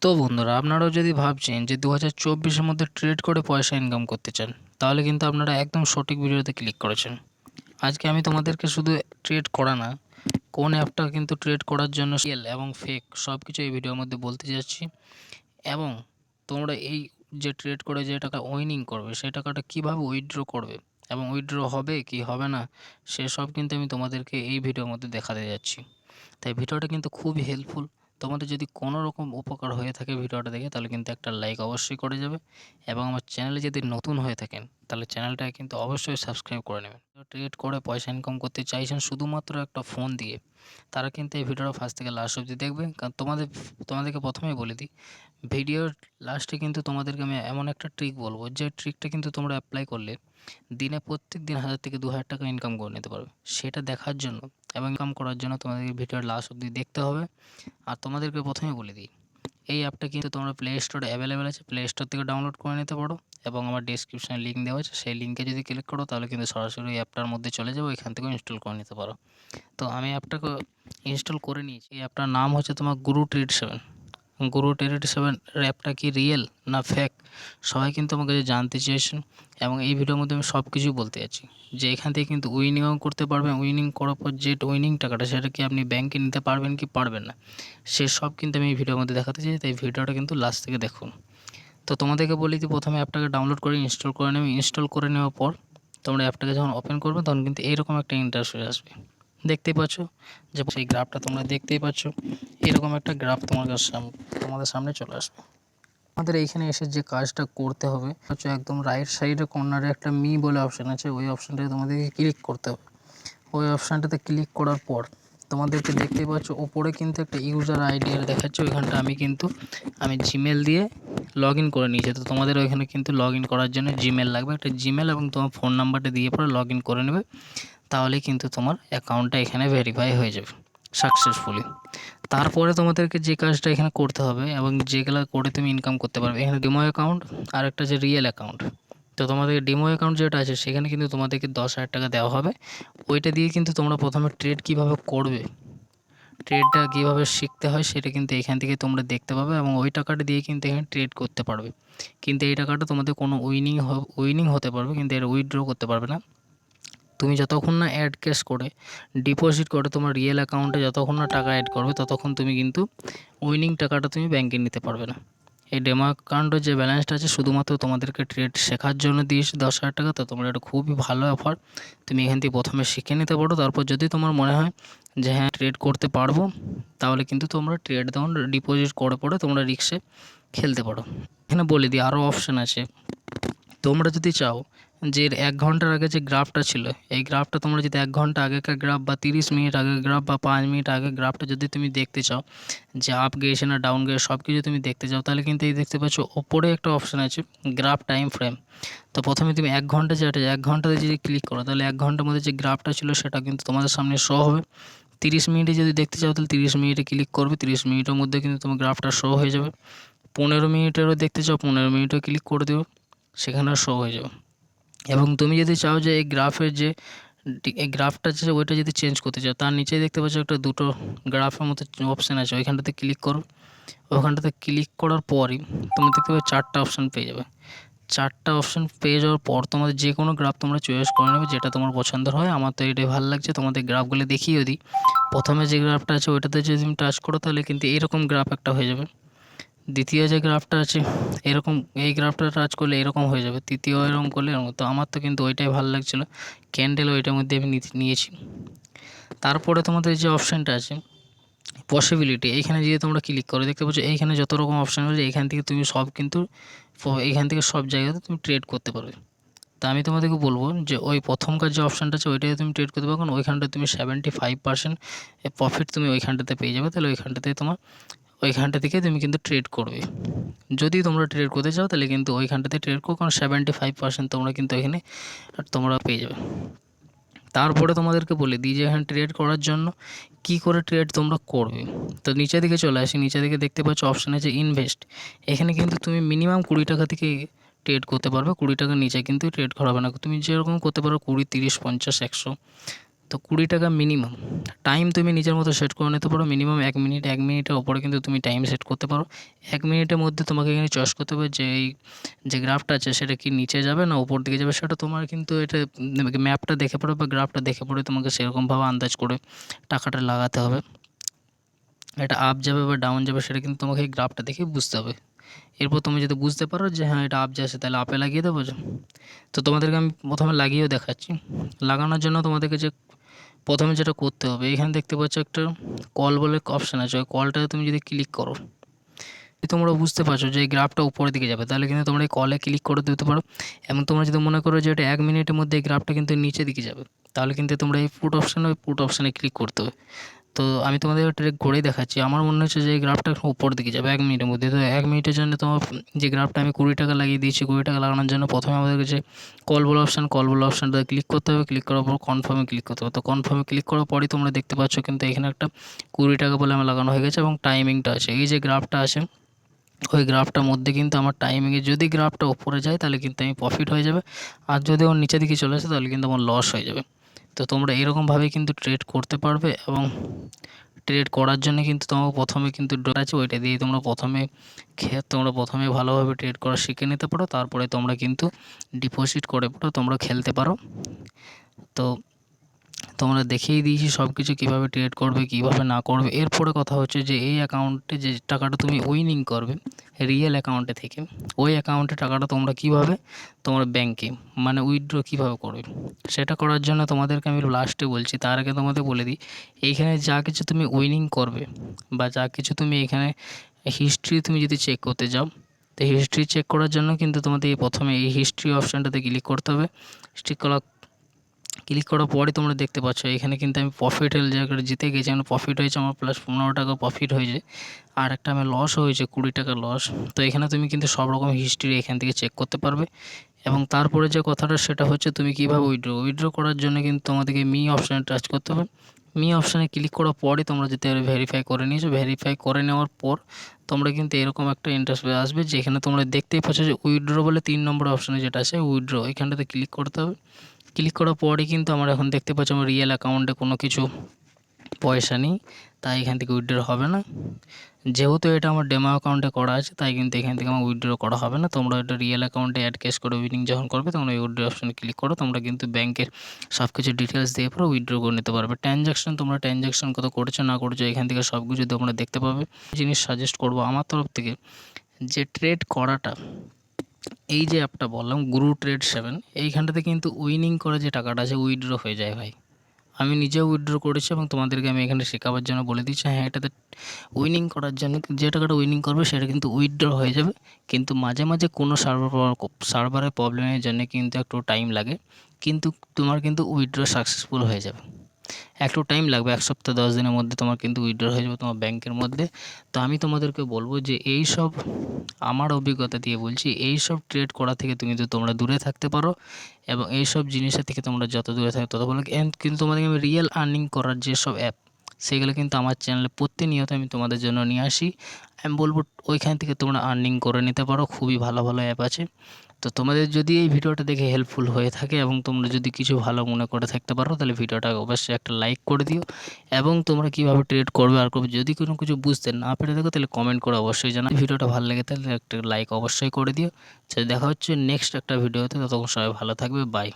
তো বন্ধুরা, আপনারাও যদি ভাবছেন যে 2024-এর মধ্যে ট্রেড করে পয়সা ইনকাম করতে চান, তাহলে কিন্তু আপনারা একদম সঠিক ভিডিওতে ক্লিক করেছেন। আজকে আমি তোমাদেরকে শুধু ট্রেড করা না, কোন অ্যাপটা কিন্তু ট্রেড করার জন্য রিয়েল এবং ফেক সব কিছু এই ভিডিওর মধ্যে বলতে যাচ্ছি। এবং তোমরা এই যে ট্রেড করে যে টাকা উইনিং করবে, সেই টাকাটা কীভাবে উইথড্র করবে এবং উইথড্র হবে কি হবে না, সেসব কিন্তু আমি তোমাদেরকে এই ভিডিওর মধ্যে দেখাতে যাচ্ছি। তাই ভিডিওটা কিন্তু খুবই হেল্পফুল। তোমাদের যদি কোনো রকম উপকার হয়ে থাকে ভিডিওটা দেখে, তাহলে কিন্তু একটা লাইক অবশ্যই করে যাবে। এবং আমার চ্যানেলে যদি নতুন হয়ে থাকেন, তাহলে চ্যানেলটাকে কিন্তু অবশ্যই সাবস্ক্রাইব করে নেবেন। ট্রেড করে পয়সা ইনকাম করতে চাইছেন শুধুমাত্র একটা ফোন দিয়ে, তারা কিন্তু এই ভিডিওটা ফার্স্ট থেকে লাস্ট অবধি দেখবে। কারণ তোমাদেরকে প্রথমেই বলে দিই, ভিডিওর লাস্টে কিন্তু তোমাদেরকে আমি এমন একটা ট্রিক বলবো, যে ট্রিকটা কিন্তু তোমরা অ্যাপ্লাই করলে দিনে প্রত্যেক দিন 1000 থেকে 2000 টাকা ইনকাম করে নিতে পারবে। সেটা দেখার জন্য এবং ইনকাম করার জন্য তোমাদেরকে ভিডিওর লাস্ট অবধি দেখতে হবে। আর তোমাদেরকে প্রথমে বলে দিই, এই অ্যাপটা কিন্তু তোমরা প্লে স্টোরে অ্যাভেলেবেল আছে, প্লে স্টোর থেকে ডাউনলোড করে নিতে পারো। এবং আমার ডেসক্রিপশনে লিঙ্ক দেওয়া আছে, সেই লিঙ্কে যদি ক্লিক করো তাহলে কিন্তু সরাসরি ওই অ্যাপটার মধ্যে চলে যাবো, এখান থেকেও ইনস্টল করে নিতে পারো। তো আমি অ্যাপটাকে ইনস্টল করে নিয়েছি। এই অ্যাপটার নাম হচ্ছে তোমার গুরু ট্রেড 7। গুরু ট্রেড 7 অ্যাপটা কি রিয়েল না ফেক, সবাই কিন্তু আমার কাছে জানতে চেয়েছেন। এবং এই ভিডিওর মধ্যে আমি সব কিছুই বলতে যাচ্ছি, যে এখান থেকে কিন্তু উইনিংও করতে পারবেন। উইনিং করার পর যে উইনিং টাকাটা, সেটা কি আপনি ব্যাংকে নিতে পারবেন কি পারবেন না, সেসব কিন্তু আমি এই ভিডিওর মধ্যে দেখাতে চাই। তাই ভিডিওটা কিন্তু লাস্ট থেকে দেখুন। তো তোমাদেরকে বলি যে প্রথমে অ্যাপটাকে ডাউনলোড করে ইনস্টল করে নেবে। ইনস্টল করে নেওয়ার পর তোমরা অ্যাপটাকে যখন ওপেন করবে, তখন কিন্তু এইরকম একটা ইন্টারফেস আসবে। দেখতেই পাচ্ছ যে সেই গ্রাফটা তোমরা দেখতেই পাচ্ছ, এরকম একটা গ্রাফ তোমাদের সামনে চলে আসবে। আমাদের এইখানে এসে যে কাজটা করতে হবে হচ্ছে, একদম রাইট সাইডে কর্নারে একটা মি বলে অপশান আছে, ওই অপশানটাতে তোমাদেরকে ক্লিক করতে হবে। ওই অপশানটাতে ক্লিক করার পর তোমাদেরকে দেখতেই পাচ্ছ ওপরে কিন্তু একটা ইউজার আইডি দেখাচ্ছে। ওইখানটা আমি জিমেল দিয়ে লগ ইন করে নিয়েছি। তো তোমাদের ওইখানে কিন্তু লগ ইন করার জন্য জিমেল লাগবে, একটা জিমেল এবং তোমার ফোন নাম্বারটা দিয়ে পরে লগ ইন করে নেবে। তাহলে কিন্তু তোমার অ্যাকাউন্টটা এখানে ভেরিফাই হয়ে যাবে সাকসেসফুলি। তারপরে তোমাদেরকে যে কাজটা এখানে করতে হবে এবং যেগুলো করে তুমি ইনকাম করতে পারবে, এখানে ডেমো অ্যাকাউন্ট আর একটা যে রিয়েল অ্যাকাউন্ট। তো তোমাদের ডেমো অ্যাকাউন্ট যেটা আছে, সেখানে কিন্তু তোমাদেরকে 10,000 টাকা দেওয়া হবে। ওইটা দিয়ে কিন্তু তোমরা প্রথমে ট্রেড কীভাবে করবে, ট্রেডটা কীভাবে শিখতে হয়, সেটা কিন্তু এখান থেকে তোমরা দেখতে পাবে। এবং ওই টাকাটা দিয়ে কিন্তু এখানে ট্রেড করতে পারবে। কিন্তু এই টাকাটা তোমাদের কোনো উইনিং হতে পারবে, কিন্তু এটা উইথড্র করতে পারবে না। তুমি যতক্ষণ না অ্যাড ক্যাশ করে ডিপোজিট করে তোমার রিয়েল অ্যাকাউন্টে যতক্ষণ না টাকা অ্যাড করবে, ততক্ষণ তুমি কিন্তু উইনিং টাকাটা তুমি ব্যাংকে নিতে পারবে না। এই ডেমো অ্যাকাউন্টের যে ব্যালেন্সটা আছে, শুধুমাত্র তোমাদেরকে ট্রেড শেখার জন্য দিয়েছি 10,000 টাকা। তো তোমরা এটা খুবই ভালো অফার, তুমি এখান থেকে প্রথমে শিখে নিতে পারো। তারপর যদি তোমার মনে হয় যে হ্যাঁ ট্রেড করতে পারবো, তাহলে কিন্তু তোমরা ট্রেড তখন ডিপোজিট করে পরে তোমরা রিস্কে খেলতে পারো। এখানে বলে দিই আরও অপশান আছে। তোমরা যদি চাও যে 1 ঘন্টার আগে যে গ্রাফটা ছিল, এই গ্রাফটা তোমরা যদি 1 ঘন্টা আগেকার গ্রাফ বা 30 মিনিট আগের গ্রাফ বা 5 মিনিট আগের গ্রাফটা যদি তুমি দেখতে চাও, যে আপ গিয়েছে না ডাউন গিয়ে সব কিছু তুমি দেখতে চাও, তাহলে কিন্তু এই দেখতে পাচ্ছ ওপরে একটা অপশান আছে গ্রাফ টাইম ফ্রেম। তো প্রথমে তুমি 1 ঘন্টা, যেটা 1 ঘন্টাতে যদি ক্লিক করো, তাহলে 1 ঘন্টার মধ্যে যে গ্রাফটা ছিল সেটা কিন্তু তোমাদের সামনে শো হবে। 30 মিনিটে যদি দেখতে চাও, তাহলে 30 মিনিটে ক্লিক করবে, 30 মিনিটের মধ্যে কিন্তু তোমার গ্রাফটা শো হয়ে যাবে। 15 মিনিটেরও দেখতে চাও, 15 মিনিটও ক্লিক করে দেবো, সেখানেও শো হয়ে যাবে। এবং তুমি যদি চাও যে এই গ্রাফটা যে ওইটা যদি চেঞ্জ করতে চাও, তার নিচেই দেখতে পাচ্ছ একটা দুটো গ্রাফের মতো অপশান আছে, ওইখানটাতে ক্লিক করো। ওখানটাতে ক্লিক করার পরই তুমি দেখতে পাবে 4টা অপশান পেয়ে যাবে। 4টা অপশান পেয়ে যাওয়ার পর তোমাদের যে কোনো গ্রাফ তোমরা চয়েস করে নেবে, যেটা তোমার পছন্দের হয়। আমার তো এটাই ভালো লাগছে, তোমাদের গ্রাফগুলো দেখিয়ে দিই। প্রথমে যে গ্রাফটা আছে ওইটাতে যদি তুমি টাচ করো, তাহলে কিন্তু এরকম গ্রাফ একটা হয়ে যাবে। দ্বিতীয় যে গ্রাফটা আছে এরকম, এই গ্রাফটা টাচ করলে এরকম হয়ে যাবে। তৃতীয় এরকম করলে এরকম। তো আমার তো কিন্তু ওইটাই ভালো লাগছিলো, ক্যান্ডেল ওইটার মধ্যে আমি নিয়েছি। তারপরে তোমাদের যে অপশানটা আছে পসিবিলিটি, এইখানে যদি তোমরা ক্লিক করো, দেখতে পাচ্ছ এইখানে যত রকম অপশান আছে, এইখান থেকে তুমি সব কিন্তু এইখান থেকে সব জায়গাতে তুমি ট্রেড করতে পারবে। তা আমি তোমাদেরকে বলবো যে ওই প্রথমকার যে অপশানটা আছে ওইটাতে তুমি ট্রেড করতে পারো, কারণ ওইখানটায় তুমি 75% প্রফিট তুমি ওইখানটাতে পেয়ে যাবে। তাহলে ওইখানটা থেকে তুমি কিন্তু ট্রেড করবে। যদি তোমরা ট্রেড করতে চাও, তাহলে কিন্তু ওইখানটাতে ট্রেড করো, কারণ 75% তোমরা কিন্তু এখানে তোমরা পেয়ে যাবে। তারপরে তোমাদেরকে বলে দিই যে এখানে ট্রেড করার জন্য কি করে ট্রেড তোমরা করবে। তো নিচের দিকে চলে আসি, নিচের দিকে দেখতে পাচ্ছ অপশান আছে ইনভেস্ট। এখানে কিন্তু তুমি মিনিমাম 20 টাকা থেকে ট্রেড করতে পারবে। 20 টাকার নিচে কিন্তু ট্রেড করা হবে না। তুমি যেরকম করতে পারো 20, 30, 50, 100। তো 20 টাকা মিনিমাম। টাইম তুমি নিজের মতো সেট করে নিতে পারো, মিনিমাম 1 মিনিট, 1 মিনিটের ওপরে কিন্তু তুমি টাইম সেট করতে পারো। 1 মিনিটের মধ্যে তোমাকে এখানে চয়েস করতে হবে যে এই যে গ্রাফটা আছে সেটা কি নিচে যাবে না উপর দিকে যাবে, সেটা তোমার কিন্তু এটা ম্যাপটা দেখে পড়ে বা গ্রাফটা দেখে পড়ে তোমাকে সেরকমভাবে আন্দাজ করে টাকাটা লাগাতে হবে। এটা আপ যাবে বা ডাউন যাবে সেটা কিন্তু তোমাকে এই গ্রাফটা দেখে বুঝতে হবে। এরপর তুমি যদি বুঝতে পারো যে হ্যাঁ এটা আপ যাচ্ছে তাহলে আপে লাগিয়ে দেবো। তো তোমাদেরকে আমি প্রথমে লাগিয়েও দেখাচ্ছি। লাগানোর জন্য তোমাদেরকে যে প্রথমে যেটা করতে হবে, এখানে দেখতে পাচ্ছ একটা কল বলে অপশান আছে, ওই কলটাতে তুমি যদি ক্লিক করো, তোমরা বুঝতে পারছো যে এই গ্রাফটা উপরের দিকে যাবে, তাহলে কিন্তু তোমরা এই কলে ক্লিক করে দিতে পারো। এবং তোমরা যদি মনে করো যে এটা 1 মিনিটের মধ্যে এই গ্রাফটা কিন্তু নিচের দিকে যাবে, তাহলে কিন্তু তোমরা এই পুট অপশানে ক্লিক করতে হবে। তো আমি তোমাদের ট্রেক করেই দেখাচ্ছি। আমার মনে হচ্ছে যে এই গ্রাফটা উপরের দিকে যাবে 1 মিনিটের মধ্যে। তো 1 মিনিটের জন্য তোমার যে গ্রাফটা আমি 20 টাকা লাগিয়ে দিয়েছি, 20 টাকা লাগানোর জন্য প্রথমে আমাদেরকে যে কল বলে অপশানটাতে ক্লিক করতে হবে। ক্লিক করার পর কনফার্মে ক্লিক করতে হবে। তো কনফার্মে ক্লিক করার পরই তোমরা দেখতে পাচ্ছ কিন্তু এখানে একটা 20 টাকা বলে আমার লাগানো হয়ে গেছে এবং টাইমিংটা আছে। এই যে গ্রাফটা আছে ওই গ্রাফটার মধ্যে কিন্তু আমার টাইমিংয়ে যদি গ্রাফটা উপরে যায় তাহলে কিন্তু আমি প্রফিট হয়ে যাবে, আর যদি ওর নিচের দিকে চলে আসে তাহলে কিন্তু আমার লস হয়ে যাবে। তো তোমরা এরকমভাবেই কিন্তু ট্রেড করতে পারবে। এবং ট্রেড করার জন্য কিন্তু তোমাকে প্রথমে কিন্তু ডট আছে ওইটা দিয়ে তোমরা প্রথমে ভালোভাবে ট্রেড করা শিখে নিতে পারো, তারপরে তোমরা কিন্তু ডিপোজিট করে তোমরা খেলতে পারো। তো তোমরা দেখিয়ে দিয়েছি সব কিছু কীভাবে ট্রেড করবে কীভাবে না করবে। এরপরে কথা হচ্ছে যে এই অ্যাকাউন্টে যে টাকাটা তুমি উইনিং করবে রিয়েল অ্যাকাউন্টে থেকে, ওই অ্যাকাউন্টে টাকাটা তোমরা কীভাবে তোমার ব্যাংকে মানে উইথড্র কীভাবে করবে, সেটা করার জন্য তোমাদেরকে আমি লাস্টে বলছি। তার আগে তোমাদের বলে দিই, এইখানে যা কিছু তুমি উইনিং করবে বা যা কিছু তুমি এখানে হিস্ট্রি তুমি যদি চেক করতে যাও, তো হিস্ট্রি চেক করার জন্য কিন্তু তোমাদের প্রথমে এই হিস্ট্রি অপশানটাতে ক্লিক করতে হবে। ক্লিক করার পরে তোমরা দেখতে পাচ্ছ এখানে কিন্তু আমি প্রফিটের জায়গাটা জিতে গেছি, আমার প্রফিট হয়েছে আমার প্লাস 15 টাকা প্রফিট হয়েছে, আর একটা আমার লস হয়েছে 20 টাকা লস। তো এখানে তুমি কিন্তু সব রকম হিস্ট্রি এখান থেকে চেক করতে পারবে। এবং তারপরে যে কথাটা সেটা হচ্ছে তুমি কীভাবে উইথড্র করার জন্য কিন্তু তোমাদেরকে মি অপশানে টাচ করতে হবে। মি অপশানে ক্লিক করার পরে তোমরা যেতে ভেরিফাই করে নিয়েছো, ভেরিফাই করে নেওয়ার পর তোমরা কিন্তু এরকম একটা ইন্টারফেস আসবে যেখানে তোমরা দেখতেই পাচ্ছ যে উইথড্র বলে 3 নম্বর অপশানে যেটা আছে উইথড্র, এখানটাতে ক্লিক করতে হবে। ক্লিক করার পরে কিন্তু আমার এখন দেখতে পাচ্ছ আমার রিয়েল অ্যাকাউন্টে কোনো কিছু পয়সা নেই, তাই এখান থেকে উইথড্র হবে না। যেহেতু এটা আমার ডেমো অ্যাকাউন্টে করা আছে তাই কিন্তু এখান থেকে আমার উইথড্র করা হবে না। তোমরা এটা রিয়েল অ্যাকাউন্টে অ্যাড ক্যাশ করে উইনিং যখন করবে তোমরা এই উইথড্র অপশানে ক্লিক করো, তোমরা কিন্তু ব্যাংকের সব কিছু ডিটেলস দিয়ে পরে উইথড্র করে নিতে পারবে। তোমরা ট্রানজ্যাকশন কত করেছো না করেছো এখান থেকে সব কিছু তোমরা দেখতে পাবে। জিনিস সাজেস্ট করবো আমার তরফ থেকে যে ট্রেড করাটা, এই যে অ্যাপটা বললাম গুরু ট্রেড 7, এইখানটাতে কিন্তু উইনিং করে যে টাকাটা আছে উইথড্র হয়ে যায় ভাই। আমি নিজেও উইথড্র করেছি এবং তোমাদেরকে আমি এখানে শেখাবার জন্য বলে দিচ্ছি। হ্যাঁ, এটাতে উইনিং করার জন্য যে টাকাটা উইনিং করবে সেটা কিন্তু উইথড্র হয়ে যাবে, কিন্তু মাঝে মাঝে কোনো সার্ভারের প্রবলেমের জন্য কিন্তু একটু টাইম লাগে, কিন্তু তোমার কিন্তু উইথড্র সাকসেসফুল হয়ে যাবে। একটু টাইম লাগবে, 1 সপ্তাহ 10 দিনের মধ্যে তোমার কিন্তু উইথড্র হয়ে যাবে তোমার ব্যাংকের মধ্যে। তো আমি তোমাদেরকে বলবো যে এই সব আমার অভিজ্ঞতা দিয়ে বলছি, এই সব ট্রেড করা থেকে তোমরা দূরে থাকতে পারো এবং এই সব জিনিসের থেকে তোমরা যত দূরে থাকো তত ভালো। কিন্তু তোমাদেরকে আমি রিয়েল আর্নিং করার যেসব অ্যাপ সেগুলো কিন্তু আমার চ্যানেলে প্রতিনিয়ত আমি তোমাদের জন্য নিয়ে আসি। আমি বলবো ওইখান থেকে তোমরা আর্নিং করে নিতে পারো, খুবই ভালো ভালো অ্যাপ আছে। তো তোমাদের যদি এই ভিডিওটা দেখে হেল্পফুল হয়ে থাকে এবং তোমরা যদি কিছু ভালো মনে করে থাকতে পারো তাহলে ভিডিওটা অবশ্যই একটা লাইক করে দিও। এবং তোমরা কীভাবে ট্রেড করবে আর করবে যদি কোনো কিছু বুঝতে না পেরে থাকো তাহলে কমেন্ট করে অবশ্যই জানাও। ভিডিওটা ভালো লেগে তাহলে একটা লাইক অবশ্যই করে দিও। দেখা হচ্ছে নেক্সট একটা ভিডিওতে, ততক্ষণ সবাই ভালো থাকবে, বাই।